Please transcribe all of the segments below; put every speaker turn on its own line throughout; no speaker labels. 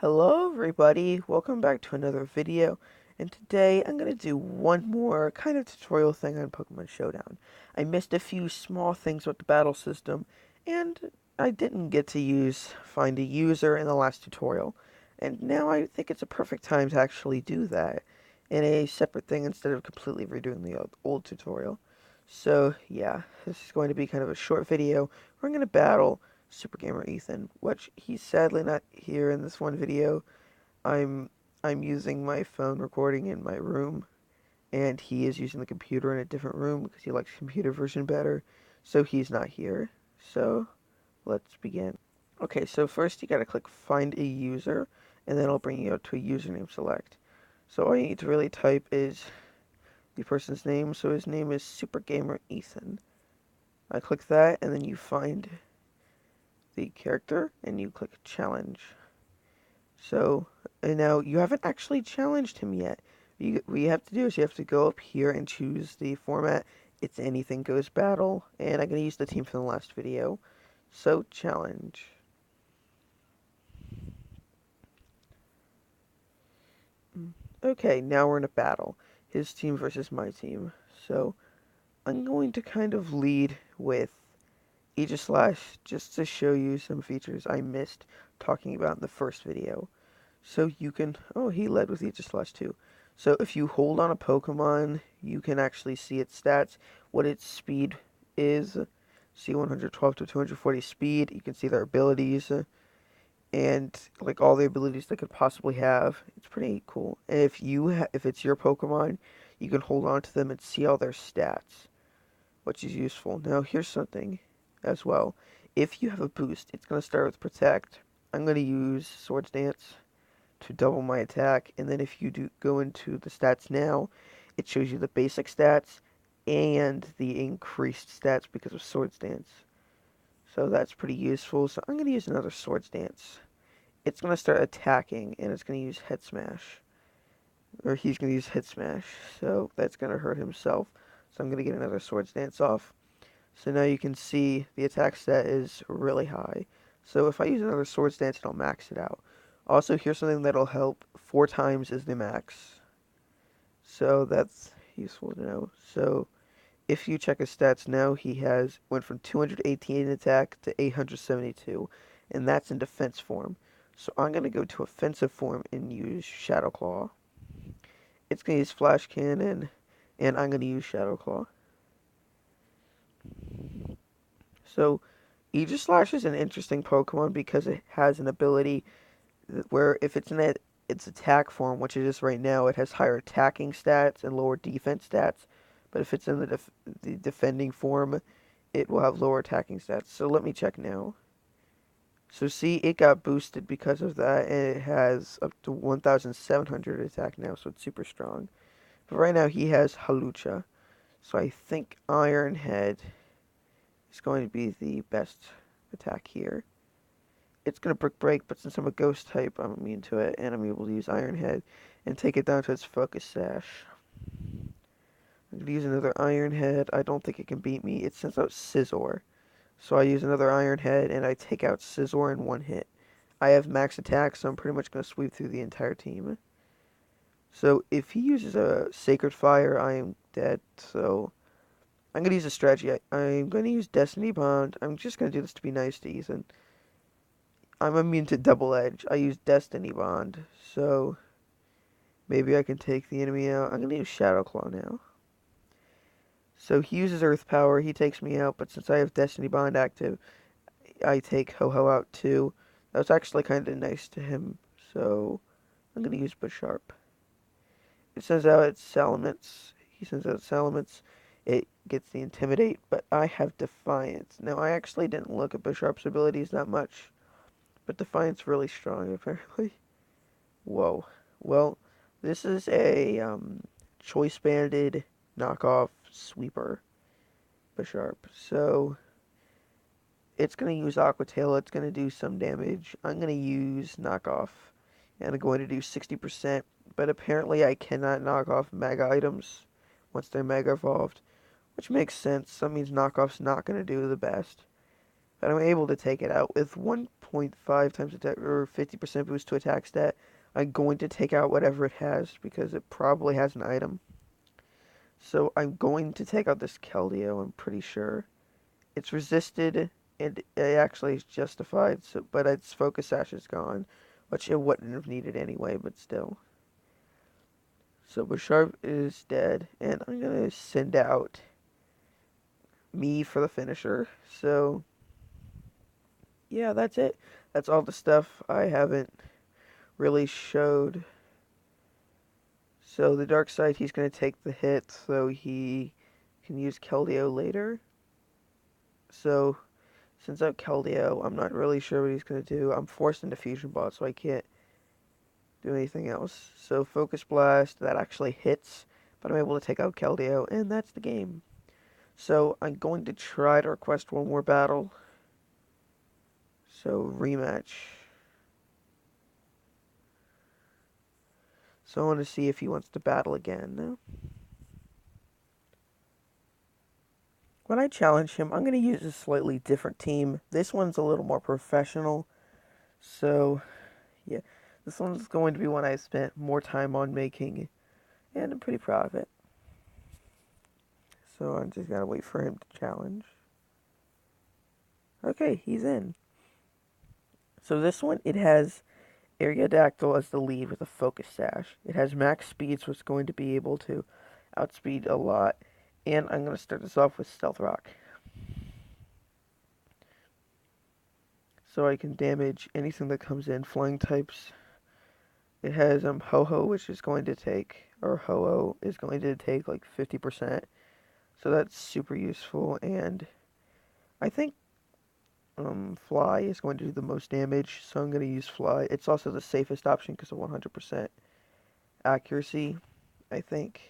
Hello everybody, welcome back to another video, and today I'm going to do one more kind of tutorial thing on Pokemon Showdown. I missed a few small things with the battle system, and I didn't get to find a user in the last tutorial, and now I think it's a perfect time to actually do that in a separate thing instead of completely redoing the old tutorial. So yeah, this is going to be kind of a short video where I'm going to battle Super Gamer Ethan, which he's sadly not here in this one video. I'm I'm using my phone recording in my room, and he is using the computer in a different room because he likes computer version better, so he's not here. So let's begin. Okay, so first you gotta click Find a User, and then it'll bring you up to a username select. So all you need to really type is the person's name. So his name is Super Gamer Ethan. I click that, and then you find the character, and you click Challenge. So, and now you haven't actually challenged him yet. What you have to do is you have to go up here and choose the format. It's anything goes battle, and I'm going to use the team from the last video. So, challenge. Okay, now we're in a battle. His team versus my team. So, I'm going to kind of lead with Aegislash just to show you some features I missed talking about in the first video. So you can, oh, he led with Aegislash too. So if you hold on a Pokemon, you can actually see its stats, what its speed is. See 112 to 240 speed. You can see their abilities and like all the abilities they could possibly have. It's pretty cool. And if it's your Pokemon, you can hold on to them and see all their stats, which is useful. Now here's something as well. If you have a boost, it's going to start with Protect. I'm going to use Swords Dance to double my attack, and then if you do go into the stats now, it shows you the basic stats and the increased stats because of Swords Dance. So that's pretty useful. So I'm going to use another Swords Dance. It's going to start attacking, and it's going to use Head Smash. Or he's going to use Head Smash, so that's going to hurt himself. So I'm going to get another Swords Dance off. So now you can see the attack stat is really high. So if I use another Swords Dance, it'll max it out. Also, here's something that'll help. 4 times is the max. So that's useful to know. So if you check his stats now, he has went from 218 in attack to 872, and that's in defense form. So I'm going to go to offensive form and use Shadow Claw. It's going to use Flash Cannon, and I'm going to use Shadow Claw. So Aegislash is an interesting Pokemon because it has an ability where if it's in its attack form, which it is right now, it has higher attacking stats and lower defense stats. But if it's in the defending form, it will have lower attacking stats. So let me check now. So see, it got boosted because of that, and it has up to 1,700 attack now, so it's super strong. But right now he has Halucha, so I think Iron Head is going to be the best attack here. It's going to Brick Break, but since I'm a Ghost type, I'm immune to it, and I'm able to use Iron Head and take it down to its Focus Sash. I'm going to use another Iron Head. I don't think it can beat me. It sends out Scizor. So I use another Iron Head, and I take out Scizor in one hit. I have max attack, so I'm pretty much going to sweep through the entire team. So if he uses a Sacred Fire, I am dead. So I'm going to use a strategy. I'm going to use Destiny Bond. I'm just going to do this to be nice to Ethan. I'm immune to Double Edge. I use Destiny Bond. So maybe I can take the enemy out. I'm going to use Shadow Claw now. So he uses Earth Power. He takes me out. But since I have Destiny Bond active, I take Ho-Ho out too. That was actually kind of nice to him. So I'm going to use Bisharp. It sends out its Salamence. He sends out Salamence. It gets the Intimidate, but I have Defiance. Now, I actually didn't look at Bisharp's abilities that much, but Defiance really strong, apparently. Whoa. Well, this is a choice banded knockoff sweeper Bisharp. So it's going to use Aqua Tail. It's going to do some damage. I'm going to use knockoff, and I'm going to do 60%. But apparently I cannot knock off Mega items once they're Mega evolved, which makes sense. That means knockoff's not going to do the best. but I'm able to take it out with 1.5 times attack or 50% boost to attack stat. I'm going to take out whatever it has because it probably has an item. So I'm going to take out this Keldeo, I'm pretty sure. It's resisted and it actually is justified, so but its focus sash is gone, which it wouldn't have needed anyway, but still. So Bisharp is dead, and I'm gonna send out me for the finisher. So yeah, that's it. That's all the stuff I haven't really showed. So the dark side, he's gonna take the hit, so he can use Keldeo later. So since I've Keldeo, I'm not really sure what he's gonna do. I'm forced into Fusion Bot, so I can't do anything else. So Focus Blast, that actually hits, but I'm able to take out Keldeo, and that's the game. So I'm going to try to request one more battle. So rematch. So I want to see if he wants to battle again. When I challenge him, I'm going to use a slightly different team. This one's a little more professional. So yeah, this one's going to be one I spent more time on making, and I'm pretty proud of it. So I'm just gotta wait for him to challenge. Okay, he's in. So this one, it has Aerodactyl as the lead with a Focus Sash. It has max speed, so it's going to be able to outspeed a lot. And I'm going to start this off with Stealth Rock. So I can damage anything that comes in. Flying types. It has Ho-Oh, which is going to take, or Ho-Oh is going to take like 50%. So that's super useful. And I think Fly is going to do the most damage, so I'm going to use Fly. It's also the safest option because of 100% accuracy, I think.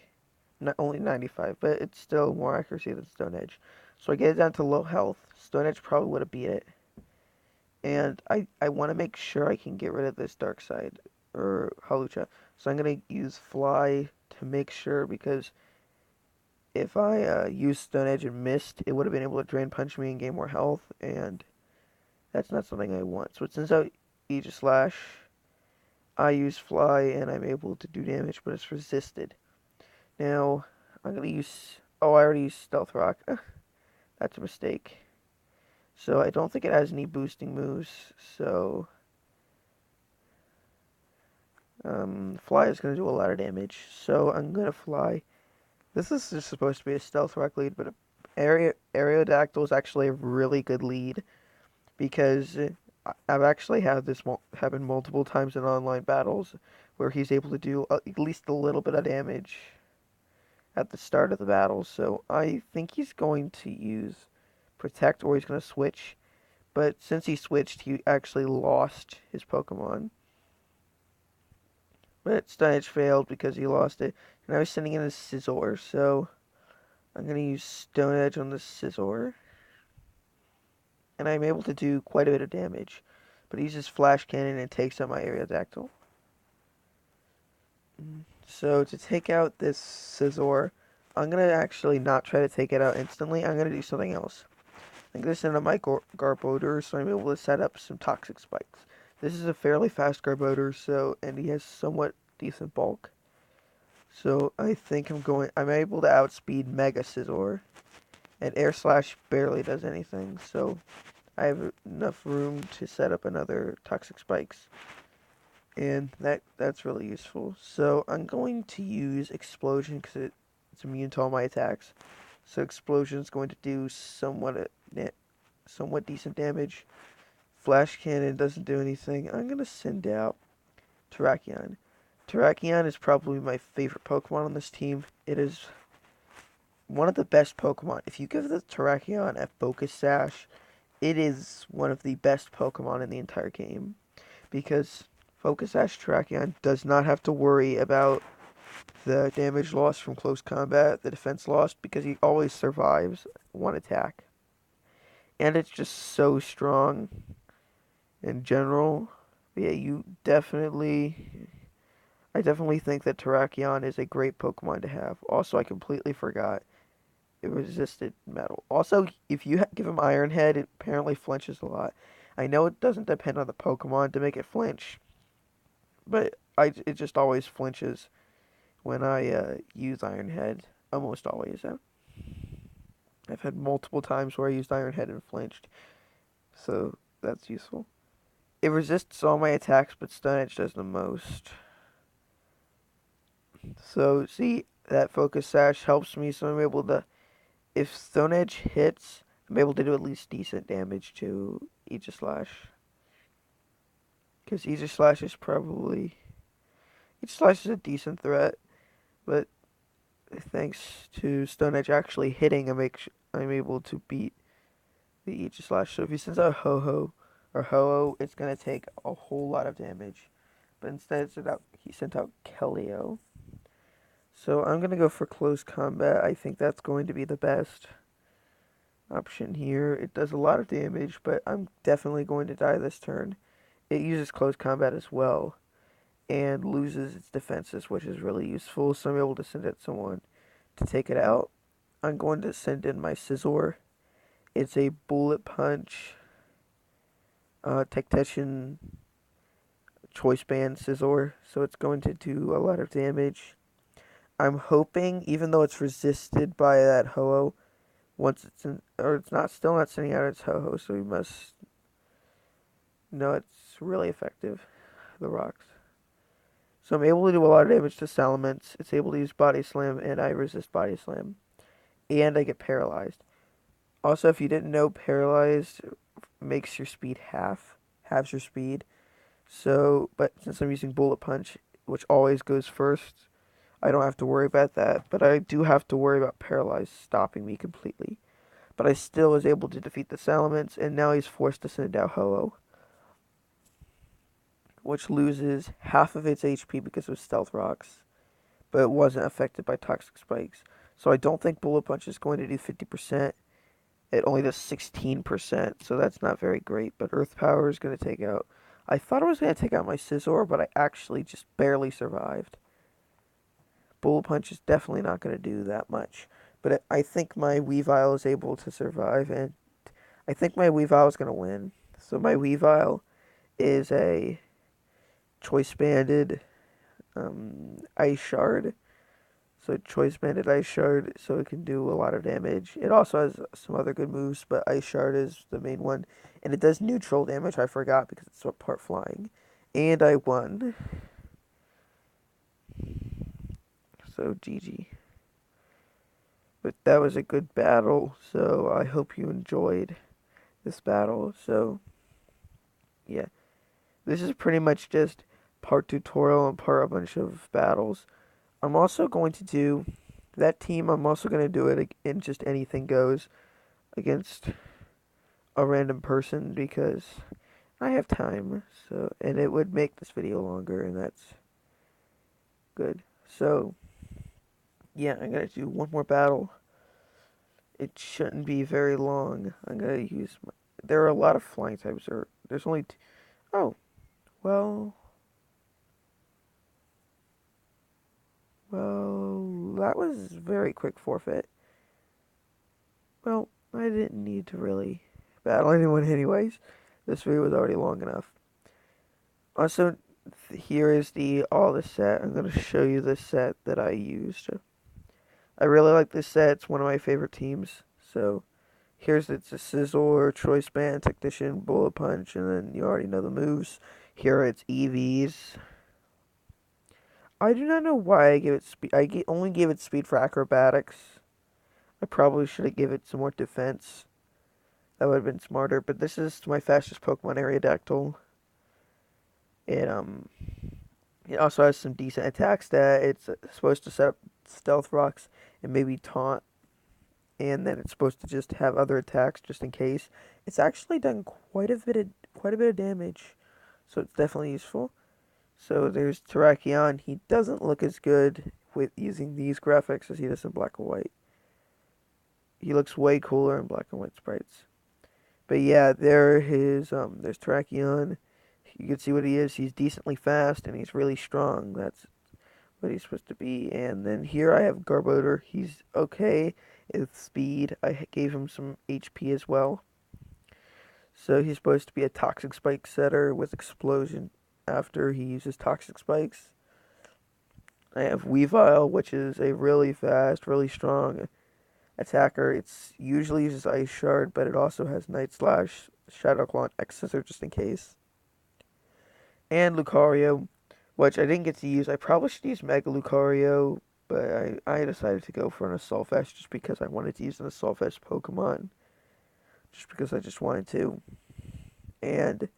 Not only 95, but it's still more accuracy than Stone Edge. So I get it down to low health. Stone Edge probably would have beat it. And I want to make sure I can get rid of this Dark Side, or Halucha. So I'm going to use Fly to make sure, because if I used Stone Edge and missed, it would have been able to Drain Punch me and gain more health, and that's not something I want. So it sends out Aegis Slash. I use Fly, and I'm able to do damage, but it's resisted. Now, I'm going to use... Oh, I already used Stealth Rock. That's a mistake. So I don't think it has any boosting moves, so... Fly is going to do a lot of damage, so I'm going to Fly. This is just supposed to be a Stealth Rock lead, but Aerodactyl is actually a really good lead, because I've actually had this happen multiple times in online battles, where he's able to do at least a little bit of damage at the start of the battle. So I think he's going to use Protect, or he's going to switch. But since he switched, he actually lost his Pokemon. But Stone Edge failed because he lost it. And I was sending in a Scizor, so I'm going to use Stone Edge on the Scizor. And I'm able to do quite a bit of damage. But he uses Flash Cannon and takes out my Aerodactyl. So to take out this Scizor, I'm going to actually not try to take it out instantly. I'm going to do something else. I'm going to send out my Garbodor, so I'm able to set up some Toxic Spikes. This is a fairly fast Garbodor, so, and he has somewhat decent bulk. So I think I'm able to outspeed Mega Scizor. And Air Slash barely does anything, so I have enough room to set up another Toxic Spikes. And that's really useful. So I'm going to use Explosion because it's immune to all my attacks. So Explosion is going to do somewhat decent damage. Flash Cannon doesn't do anything. I'm going to send out Terrakion. Terrakion is probably my favorite Pokemon on this team. It is one of the best Pokemon. If you give the Terrakion a Focus Sash, it is one of the best Pokemon in the entire game. Because Focus Sash Terrakion does not have to worry about the damage loss from close combat, the defense loss, because he always survives one attack. And it's just so strong in general. But yeah, I definitely think that Terrakion is a great Pokemon to have. Also, I completely forgot. it resisted metal. Also, if you give him Iron Head, it apparently flinches a lot. I know it doesn't depend on the Pokemon to make it flinch, but it just always flinches when I use Iron Head. Almost always. I've had multiple times where I used Iron Head and flinched, so that's useful. It resists all my attacks, but Stun Edge does the most. So see, that Focus Sash helps me, so I'm able to, if Stone Edge hits, I'm able to do at least decent damage to Aegislash. Because Aegislash is probably, Aegislash is a decent threat, but thanks to Stone Edge actually hitting, I'm able to beat the Aegislash. So if he sends out Ho-Oh, or Ho-Oh, it's going to take a whole lot of damage. But instead he sent out Kelio. So I'm going to go for close combat. I think that's going to be the best option here. It does a lot of damage, but I'm definitely going to die this turn. It uses close combat as well, and loses its defenses, which is really useful, so I'm able to send out someone to take it out. I'm going to send in my Scizor. It's a Bullet Punch, Tactician, Choice Band Scizor, so it's going to do a lot of damage. I'm hoping, even though it's resisted by that Ho-Oh, once it's in, or it's not, still not sending out its Ho-Oh, so we must know it's really effective, the rocks. So I'm able to do a lot of damage to Salamence. It's able to use Body Slam, and I resist Body Slam. And I get paralyzed. Also, if you didn't know, paralyzed makes your speed halves your speed. So, but since I'm using Bullet Punch, which always goes first, I don't have to worry about that. But I do have to worry about paralyzed stopping me completely. But I still was able to defeat the Salamence, and now he's forced to send out Ho-Oh, which loses half of its HP because of Stealth Rocks, but it wasn't affected by Toxic Spikes. So I don't think Bullet Punch is going to do 50%. It only does 16%, so that's not very great. But Earth Power is going to take out. I thought I was going to take out my Scizor, but I actually just barely survived. Bullet Punch is definitely not going to do that much. But I think my Weavile is able to survive, and I think my Weavile is going to win. So my Weavile is a Choice Banded Ice Shard. So Choice Banded Ice Shard, so it can do a lot of damage. It also has some other good moves, but Ice Shard is the main one. And it does neutral damage, I forgot, because it's part flying. And I won. So GG. But that was a good battle, so I hope you enjoyed this battle. So, yeah. This is pretty much just part tutorial and part a bunch of battles. I'm also going to do that team. I'm also going to do it in just anything goes against a random person because I have time. So, and it would make this video longer, and that's good. So, yeah, I'm going to do one more battle. It shouldn't be very long. I'm going to use my, there are a lot of flying types. There's only oh, well, that was very quick forfeit. Well, I didn't need to really battle anyone anyways. This video was already long enough. Also, here is all the set. I'm going to show you the set that I used. I really like this set. It's one of my favorite teams. So, it's a Scizor, Choice Band, Tactician, Bullet Punch, and then you already know the moves. Here it's EVs. I do not know why I gave it speed. Only gave it speed for acrobatics. I probably should have given it some more defense. That would have been smarter. But this is my fastest Pokemon, Aerodactyl. It it also has some decent attack stat. It's supposed to set up Stealth Rocks and maybe Taunt, and then it's supposed to just have other attacks just in case. It's actually done quite a bit of damage, so it's definitely useful. So there's Terrakion. He doesn't look as good with using these graphics as he does in black and white. He looks way cooler in black and white sprites. But yeah, there's Terrakion. You can see what he is. He's decently fast and he's really strong. That's what he's supposed to be. And then here I have Garbodor. He's okay. Its speed. I gave him some HP as well. So he's supposed to be a toxic spike setter with explosion after he uses toxic spikes. I have Weavile, which is a really fast, really strong attacker. It's usually uses Ice Shard, but it also has Night Slash, Shadow Claw, and X Scissor just in case. And Lucario, which I didn't get to use. I probably should use Mega Lucario, but I decided to go for an Assault Vest just because I wanted to use an Assault Vest Pokemon. Just because I just wanted to. And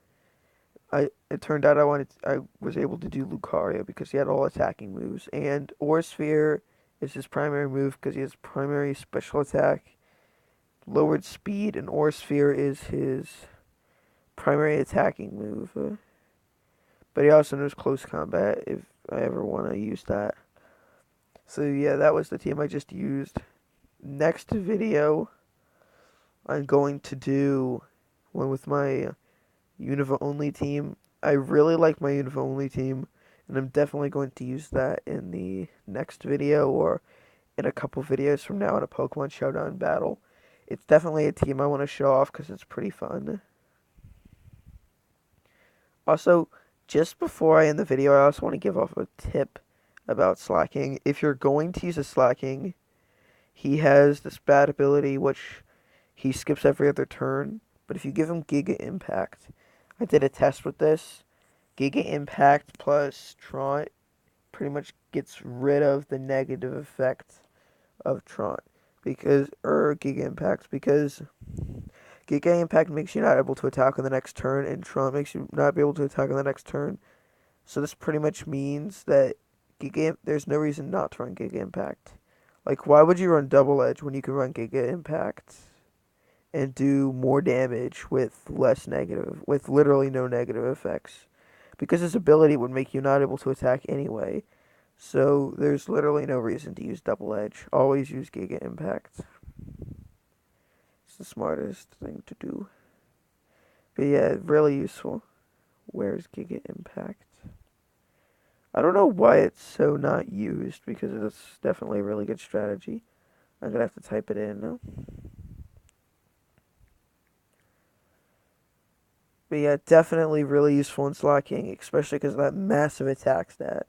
it turned out I was able to do Lucario because he had all attacking moves. And Aura Sphere is his primary move because he has primary special attack, lowered speed, and Aura Sphere is his primary attacking move. But he also knows close combat if I ever want to use that. So yeah, that was the team I just used. Next video, I'm going to do one with my Unova only team. I really like my Unova only team, and I'm definitely going to use that in the next video or in a couple videos from now in a Pokemon Showdown battle. It's definitely a team I want to show off because it's pretty fun. Also, just before I end the video, I also want to give off a tip about Slacking. If you're going to use a Slacking, he has this bad ability which he skips every other turn. But if you give him Giga Impact, I did a test with this. Giga Impact plus Taunt pretty much gets rid of the negative effect of Taunt Giga Impact because Giga Impact makes you not able to attack on the next turn, and Taunt makes you not be able to attack on the next turn. So this pretty much means that there's no reason not to run Giga Impact. Like, why would you run Double Edge when you can run Giga Impact and do more damage with with literally no negative effects? Because his ability would make you not able to attack anyway. So there's literally no reason to use Double Edge. Always use Giga Impact. It's the smartest thing to do. But yeah, really useful. Where's Giga Impact? I don't know why it's so not used because it's definitely a really good strategy. I'm gonna have to type it in now. But yeah, definitely really useful in Slacking, especially because of that massive attack stat.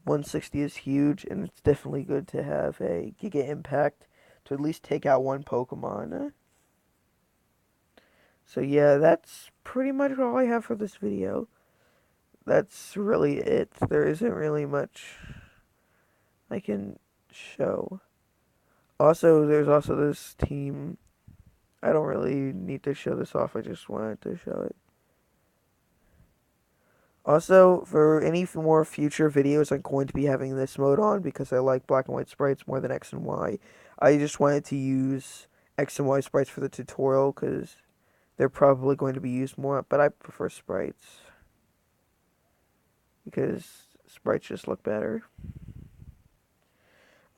160 is huge, and it's definitely good to have a Giga Impact to at least take out one Pokemon. So yeah, that's pretty much all I have for this video. That's really it. There isn't really much I can show. Also, there's also this team. I don't really need to show this off. I just wanted to show it. Also, for any more future videos, I'm going to be having this mode on because I like black and white sprites more than X and Y. I just wanted to use X and Y sprites for the tutorial because they're probably going to be used more, but I prefer sprites because sprites just look better.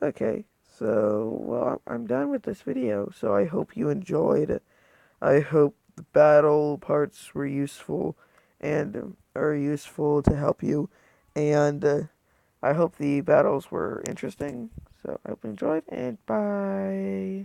Okay, so, well, I'm done with this video, so I hope you enjoyed. I hope the battle parts were useful and are useful to help you, and I hope the battles were interesting. So I hope you enjoyed, and bye.